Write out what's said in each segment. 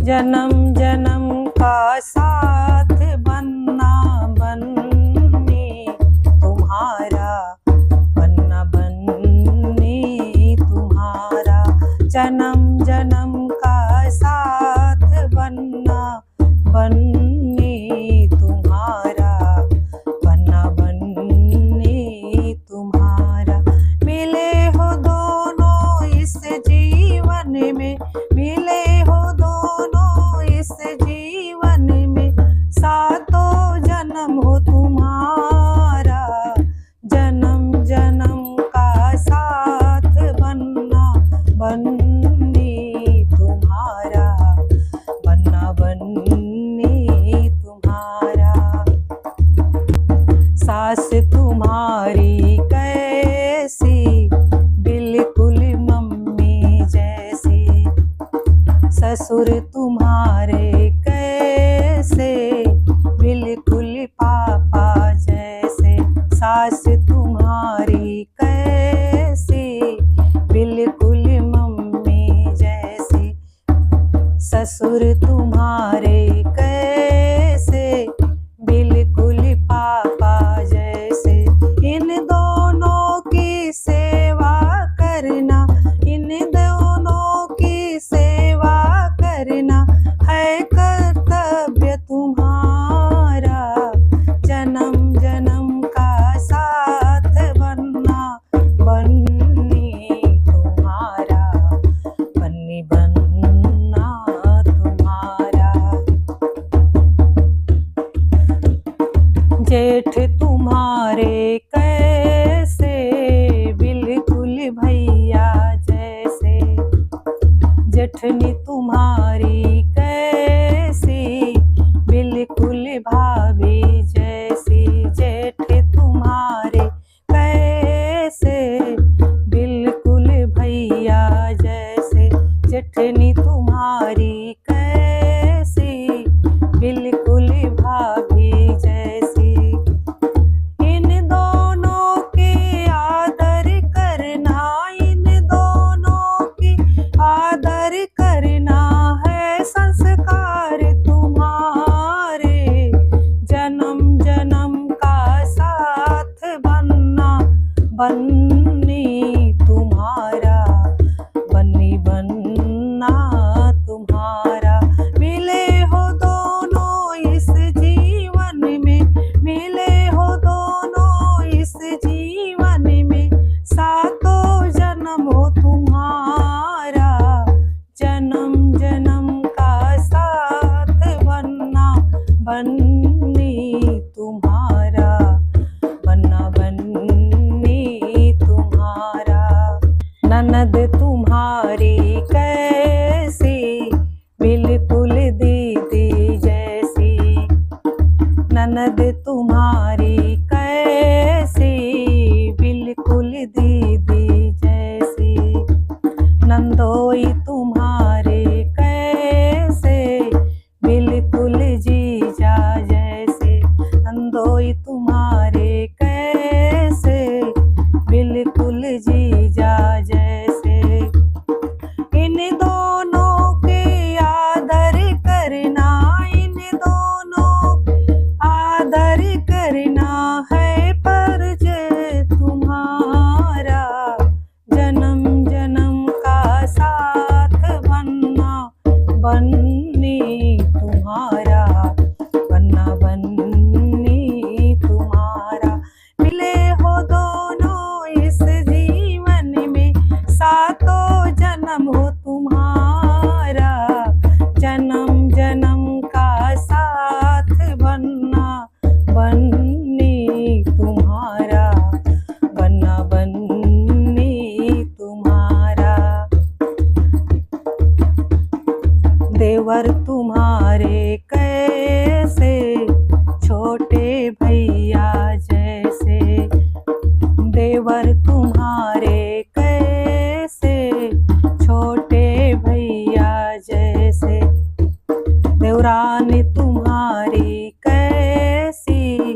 जन्म जन्म का साथ बनना बनने तुम्हारा, बनना बनने तुम्हारा। जन्म जन्म का साथ बनना बनने तुम्हारा, बनना बनने तुम्हारा। मिले हो दोनों इस जीवन में, मिले हो दोनों इस जीवन में, सातों जन्म हो तुम्हारा। जन्म जन्म का साथ बनना बनने तुम्हारा, बनना बनने तुम्हारा। सास तुम्हारी कैसी, बिल्कुल मम्मी जैसी। ससुर तुम्हारे कैसे, बिल्कुल पापा जैसे। सास तुम्हारी कैसी, बिल्कुल मम्मी जैसी। ससुर तुम्हारे कैसे, बिल्कुल पापा जैसे। इन दोनों की सेवा करना, इन दोनों की सेवा करना है कर्तव्य तुम्हारा। जन्म जन्म का साथ बनना बनने तुम्हारा, बनने बनना तुम्हारा। जेठ तुम्हारे कैसे, बिल्कुल भैया जैसे। जेठनी तुम्हारी कैसी, बिल्कुल भाभी जैसी। जेठ तुम्हारे कैसे, बिल्कुल भैया जैसे। जेठनी तुम्हारी कैसी, बिल्कुल भाभी जैसी। इन दोनों के आदर करना, इन दोनों की आदर करना है संस्कार तुम्हारे। जन्म जन्म का साथ बनना बनने तुम्हारा, बनने बनना तुम्हारा। मिले हो दोनों इस जीवन में, मिले हो दोनों इस जीवन में, सातों जन्म हो तुम्हारा। जन्म जन्म का साथ बनना बनने तुम्हारा, बनना बनने तुम्हारा। ननद तुम्हारी कैसी, बिल्कुल दीदी जैसी। ननद तुम्हारी कैसी, बिल्कुल दीदी जैसी। नंदोई तुम्हारे कैसे, बिल्कुल जीजा जैसे। नंदोई तुम्हारे कैसे, बिल्कुल जीजा जैसे। इन दोनों के आदर करना, इन दोनों आदर करना है फर्ज तुम्हारा। जन्म जन्म का साथ बनना बनने तुम्हारा, बनना बनने तुम्हारा। मिले हो दोनों इस जीवन में, सातों जन्म हो तुम्हारा। जन्म जन्म का साथ बनना बनने तुम्हारा, बनना बनने तुम्हारा। देवर तुम्हारे कैसे, छोटे भैया जैसे। देवर तुम्हारे कैसे, छोटे भैया जैसे। देवरानी तुम्हारी कैसी,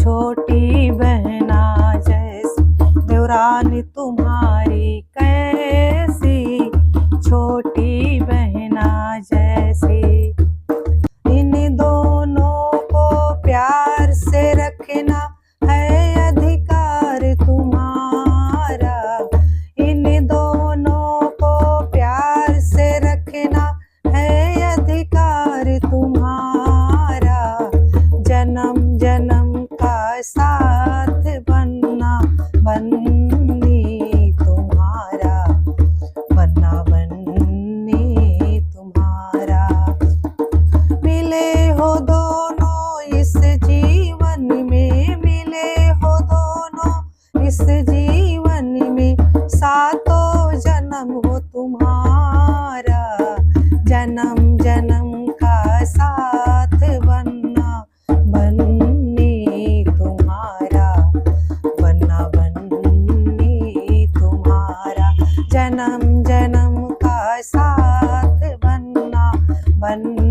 छोटी बहना जैसी। देवरानी तुम्हारी कैसी, छोटी बहना जैसी। धन्य